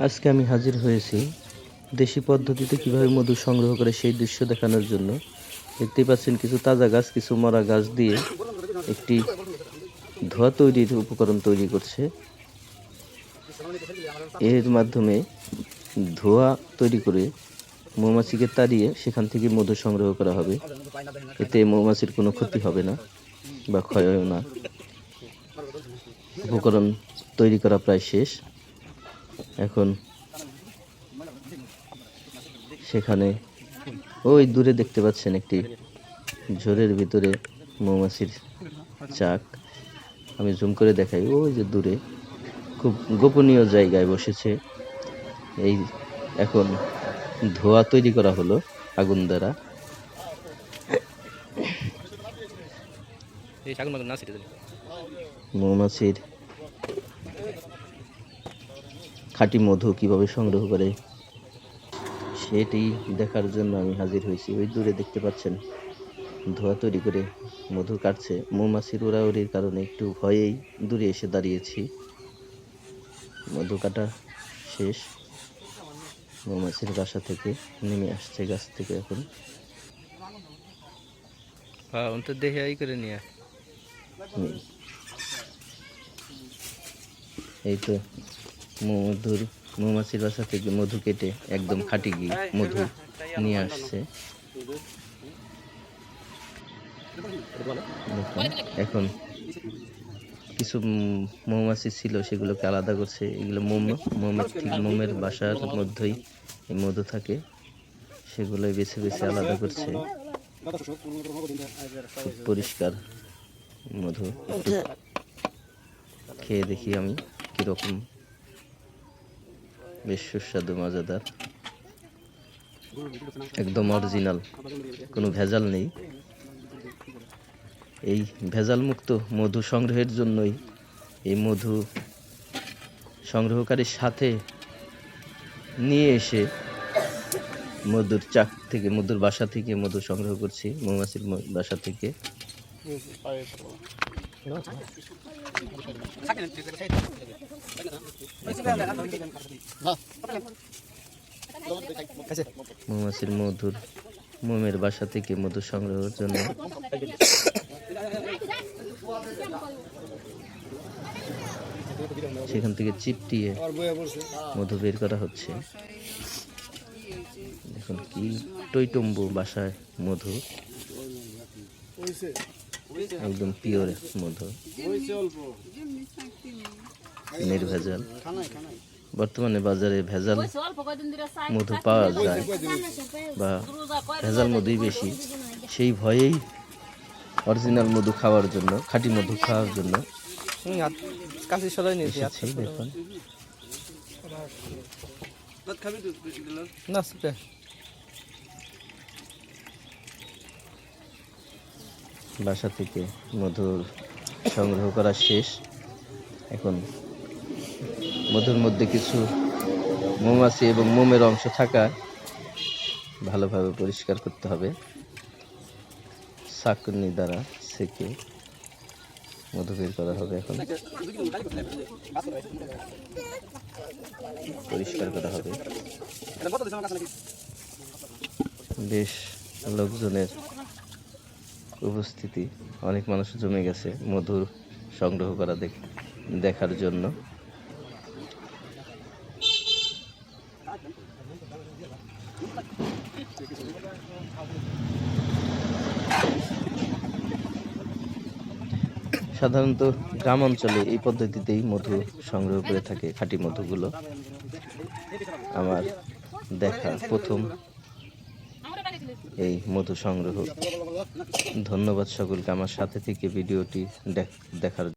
আজকে আমি হাজির হয়েছি দেশি পদ্ধতিতে কিভাবে মধু সংগ্রহ করে সেই দৃশ্য দেখানোর জন্য। দেখতেই পাচ্ছেন কিছু তাজা গাছ, কিছু মরা গাছ দিয়ে একটি ধোঁয়া তৈরির উপকরণ তৈরি করছে। এর মাধ্যমে ধোঁয়া তৈরি করে মৌমাছিকে তাড়িয়ে সেখান থেকে মধু সংগ্রহ করা হবে। এতে মৌমাছির কোনো ক্ষতি হবে না বা ক্ষয়ও না। উপকরণ তৈরি করা প্রায় শেষ। এখন সেখানে ওই দূরে দেখতে পাচ্ছেন একটি ঝোরের ভিতরে মৌমাছির চাক। আমি জুম করে দেখাই, ওই যে দূরে খুব গোপনীয় জায়গায় বসেছে। এই এখন ধোঁয়া তৈরি করা হলো আগুন দ্বারা। মৌমাছির খাঁটি মধু কিভাবে সংগ্রহ করে সেটি দেখার জন্য আমি হাজির হয়েছি। ওই দূরে দেখতে পাচ্ছেন ধোঁয়া তৈরি করে মধু কাটছে। মৌমাছির উড়াউড়ির কারণে একটু ভয়েই দূরে এসে দাঁড়িয়েছি। মধু কাটা শেষ। মৌমাছির বাসা থেকে নেমে আসছে গাছ থেকে। এখন দেখে করে নিয়ে এই তো মৌমাছির বাসা থেকে মধু কেটে একদম খাঁটি মধু নিয়ে আসছে। এখন কিছু মৌমাছি ছিল, সেগুলোকে আলাদা করছে। এগুলো মোমের বাসার মধ্যেই এই মধু থাকে, সেগুলোই বেছে বেছে আলাদা করছে। পরিষ্কার মধু। খেয়ে দেখি আমি কিরকম। বেশ সুস্বাদু, মজাদার, একদম অরিজিনাল, কোনো ভেজাল নেই। এই ভেজাল মুক্ত মধু সংগ্রহের জন্যই এই মধু সংগ্রহকারীর সাথে নিয়ে এসে মধুর চাক থেকে, মধুর বাসা থেকে মধু সংগ্রহ করছি, মৌমাছির বাসা থেকে। মৌমাছির মোমের বাসা থেকে মধু সংগ্রহের জন্য সেখান থেকে চিপটিয়ে মধু বের করা হচ্ছে। দেখুন কি টইটম্বু বাসায় মধু, একদম পিওর মধু, নির্ভেজাল। বর্তমানে বাজারে ভেজাল মধু পাওয়া যায় বা ভেজাল মধুই বেশি। সেই ভয়েই অরিজিনাল মধু খাওয়ার জন্য, খাঁটি মধু খাওয়ার জন্য দেখুন। বাসা থেকে মধু সংগ্রহ করা শেষ। এখন মধুর মধ্যে কিছু মৌমাছি এবং মোমের অংশ থাকা ভালোভাবে পরিষ্কার করতে হবে। ছাঁকনি দ্বারা ছেঁকে মধু বের করা হবে। এখন পরিষ্কার করা হবে। বেশ লোকজনের উপস্থিতি, অনেক মানুষ জমে গেছে মধু সংগ্রহ করা দেখার জন্য। সাধারণত গ্রাম অঞ্চলে এই পদ্ধতিতেই মধু সংগ্রহ করে থাকে, খাঁটি মধুগুলো। আমার দেখা প্রথম এই মধু সংগ্রহ। ধন্যবাদ সকলকে আমার সাথে থেকে ভিডিওটি দেখার